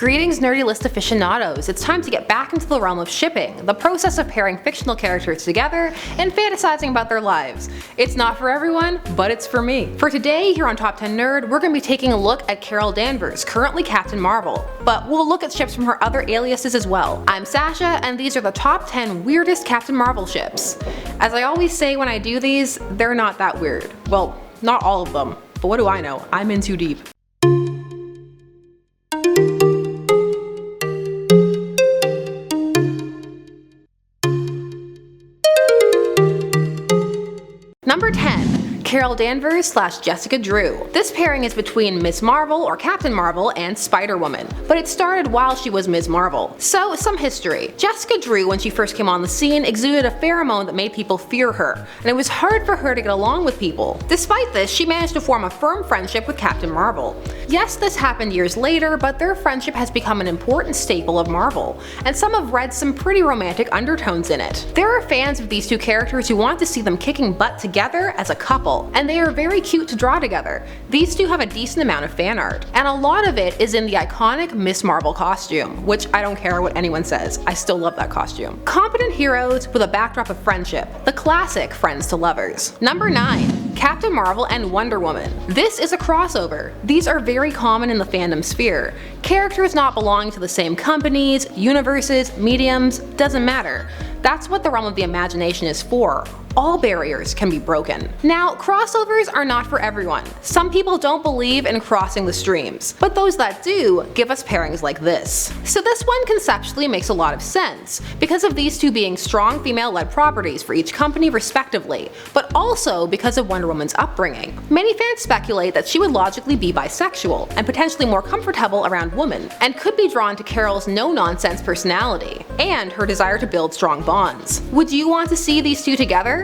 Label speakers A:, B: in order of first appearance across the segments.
A: Greetings nerdy list aficionados, it's time to get back into the realm of shipping, the process of pairing fictional characters together and fantasizing about their lives. It's not for everyone, but it's for me. For today, here on Top 10 Nerd, we're going to be taking a look at Carol Danvers, currently Captain Marvel, but we'll look at ships from her other aliases as well. I'm Sasha, and these are the top 10 weirdest Captain Marvel ships. As I always say when I do these, they're not that weird. Well, not all of them, but what do I know? I'm in too deep. Number 10. Carol Danvers / Jessica Drew. This pairing is between Ms. Marvel or Captain Marvel and Spider-Woman, but it started while she was Ms. Marvel. So, some history. Jessica Drew, when she first came on the scene, exuded a pheromone that made people fear her, and it was hard for her to get along with people. Despite this, she managed to form a firm friendship with Captain Marvel. Yes, this happened years later, but their friendship has become an important staple of Marvel, and some have read some pretty romantic undertones in it. There are fans of these two characters who want to see them kicking butt together as a couple, and they are very cute to draw together. These two have a decent amount of fan art, and a lot of it is in the iconic Ms. Marvel costume, which I don't care what anyone says, I still love that costume. Competent heroes with a backdrop of friendship, the classic friends to lovers. Number 9. Captain Marvel and Wonder Woman. This is a crossover. These are very common in the fandom sphere. Characters not belonging to the same companies, universes, mediums, doesn't matter. That's what the realm of the imagination is for. All barriers can be broken. Now, crossovers are not for everyone. Some people don't believe in crossing the streams, but those that do give us pairings like this. So this one conceptually makes a lot of sense, because of these two being strong female-led properties for each company respectively, but also because of Wonder Woman's upbringing. Many fans speculate that she would logically be bisexual, and potentially more comfortable around women, and could be drawn to Carol's no-nonsense personality, and her desire to build strong bonds. Would you want to see these two together?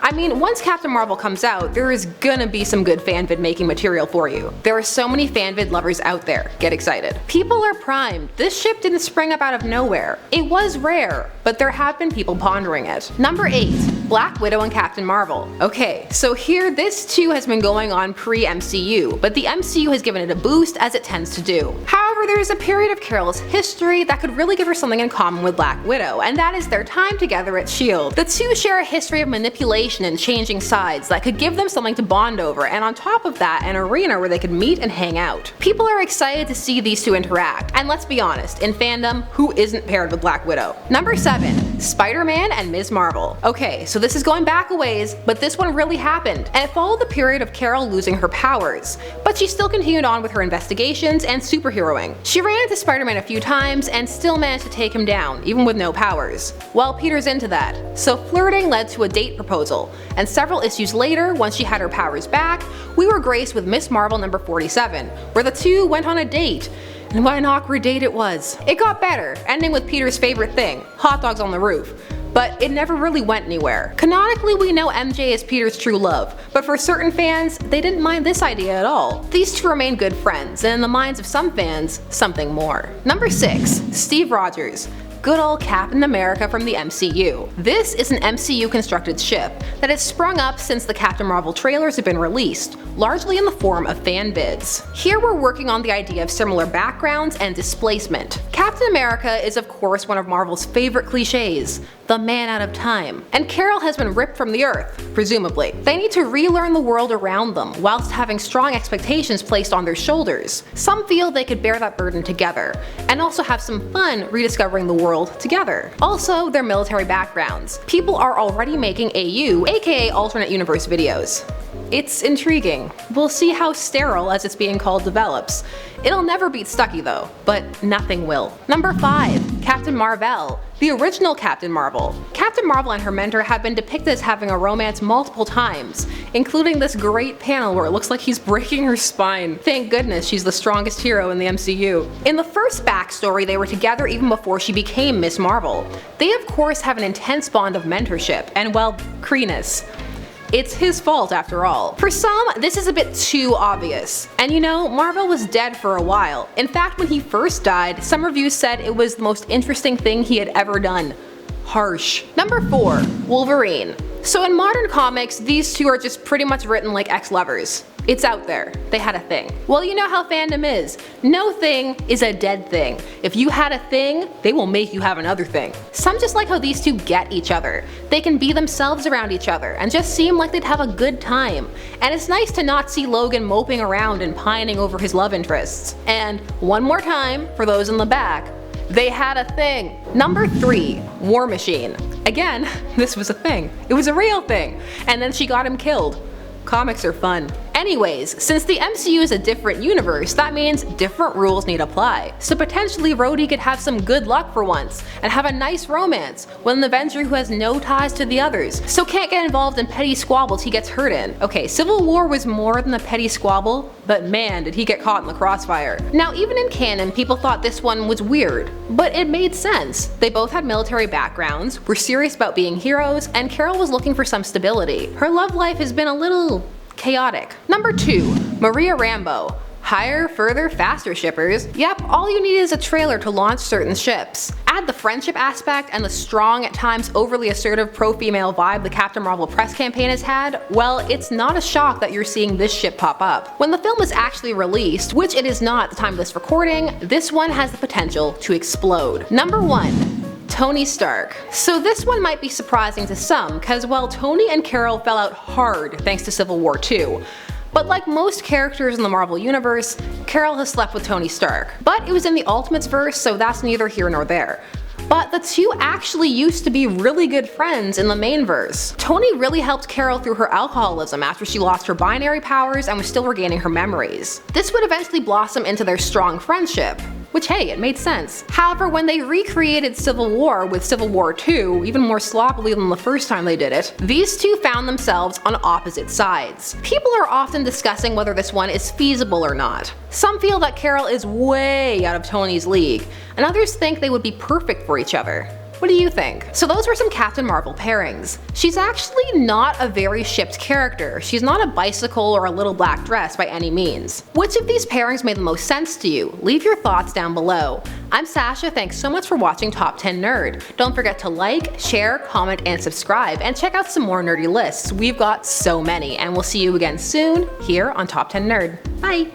A: I mean, once Captain Marvel comes out, there is gonna be some good fanvid making material for you. There are so many fanvid lovers out there, get excited. People are primed. This ship didn't spring up out of nowhere. It was rare, but there have been people pondering it. Number 8. Black Widow and Captain Marvel. Okay, so here this too has been going on pre-MCU, but the MCU has given it a boost as it tends to do. However, there is a period of Carol's history that could really give her something in common with Black Widow, and that is their time together at S.H.I.E.L.D. The two share a history of manipulation and changing sides that could give them something to bond over, and on top of that, an arena where they could meet and hang out. People are excited to see these two interact, and let's be honest, in fandom, who isn't paired with Black Widow? Number 7. Spider-Man and Ms. Marvel. Okay, so this is going back a ways, but this one really happened, and it followed the period of Carol losing her powers, but she still continued on with her investigations and superheroing. She ran into Spider-Man a few times and still managed to take him down, even with no powers. Well, Peter's into that, so flirting led to a date proposal, and several issues later, once she had her powers back, we were graced with Ms. Marvel number 47, where the two went on a date. And what an awkward date it was. It got better, ending with Peter's favorite thing, hot dogs on the roof. But it never really went anywhere. Canonically, we know MJ is Peter's true love, but for certain fans, they didn't mind this idea at all. These two remain good friends, and in the minds of some fans, something more. Number 6. Steve Rogers. Good old Captain America from the MCU. This is an MCU constructed ship that has sprung up since the Captain Marvel trailers have been released, largely in the form of fan bids. Here we're working on the idea of similar backgrounds and displacement. Captain America is of course one of Marvel's favorite cliches, the man out of time, and Carol has been ripped from the earth, presumably. They need to relearn the world around them, whilst having strong expectations placed on their shoulders. Some feel they could bear that burden together, and also have some fun rediscovering the world together. Also, their military backgrounds. People are already making AU, aka alternate universe videos. It's intriguing. We'll see how sterile, as it's being called, develops. It'll never beat Stucky though, but nothing will. Number 5. Captain MAR-VELL. The original Captain Marvel. Captain Marvel and her mentor have been depicted as having a romance multiple times, including this great panel where it looks like he's breaking her spine. Thank goodness she's the strongest hero in the MCU. In the first backstory, they were together even before she became Ms. Marvel. They of course have an intense bond of mentorship and, well, creeness. It's his fault after all. For some, this is a bit too obvious. And you know, Marvel was dead for a while. In fact, when he first died, some reviews said it was the most interesting thing he had ever done. Harsh. Number 4. Wolverine. So in modern comics, these two are just pretty much written like ex-lovers. It's out there. They had a thing. Well, you know how fandom is. No thing is a dead thing. If you had a thing, they will make you have another thing. Some just like how these two get each other. They can be themselves around each other and just seem like they'd have a good time. And it's nice to not see Logan moping around and pining over his love interests. And one more time, for those in the back, they had a thing. Number 3, War Machine. Again, this was a thing. It was a real thing. And then she got him killed. Comics are fun. Anyways, since the MCU is a different universe, that means different rules need apply. So potentially Rhodey could have some good luck for once, and have a nice romance with an Avenger who has no ties to the others, so can't get involved in petty squabbles he gets hurt in. Okay, Civil War was more than a petty squabble, but man did he get caught in the crossfire. Now even in canon, people thought this one was weird, but it made sense. They both had military backgrounds, were serious about being heroes, and Carol was looking for some stability. Her love life has been a little chaotic. Number 2, Maria Rambeau. Higher, further, faster shippers. Yep, all you need is a trailer to launch certain ships. Add the friendship aspect and the strong, at times overly assertive pro-female vibe the Captain Marvel press campaign has had, well, it's not a shock that you're seeing this ship pop up. When the film is actually released, which it is not at the time of this recording, this one has the potential to explode. Number 1. Tony Stark. So this one might be surprising to some, cause well, Tony and Carol fell out hard thanks to Civil War II. But like most characters in the Marvel Universe, Carol has slept with Tony Stark. But it was in the Ultimates verse, so that's neither here nor there. But the two actually used to be really good friends in the main verse. Tony really helped Carol through her alcoholism after she lost her binary powers and was still regaining her memories. This would eventually blossom into their strong friendship. Which hey, it made sense. However, when they recreated Civil War with Civil War II, even more sloppily than the first time they did it, these two found themselves on opposite sides. People are often discussing whether this one is feasible or not. Some feel that Carol is way out of Tony's league, and others think they would be perfect for each other. What do you think? So those were some Captain Marvel pairings. She's actually not a very shipped character. She's not a bicycle or a little black dress by any means. Which of these pairings made the most sense to you? Leave your thoughts down below. I'm Sasha, thanks so much for watching Top 10 Nerd. Don't forget to like, share, comment, and subscribe, and check out some more nerdy lists. We've got so many, and we'll see you again soon here on Top 10 Nerd. Bye!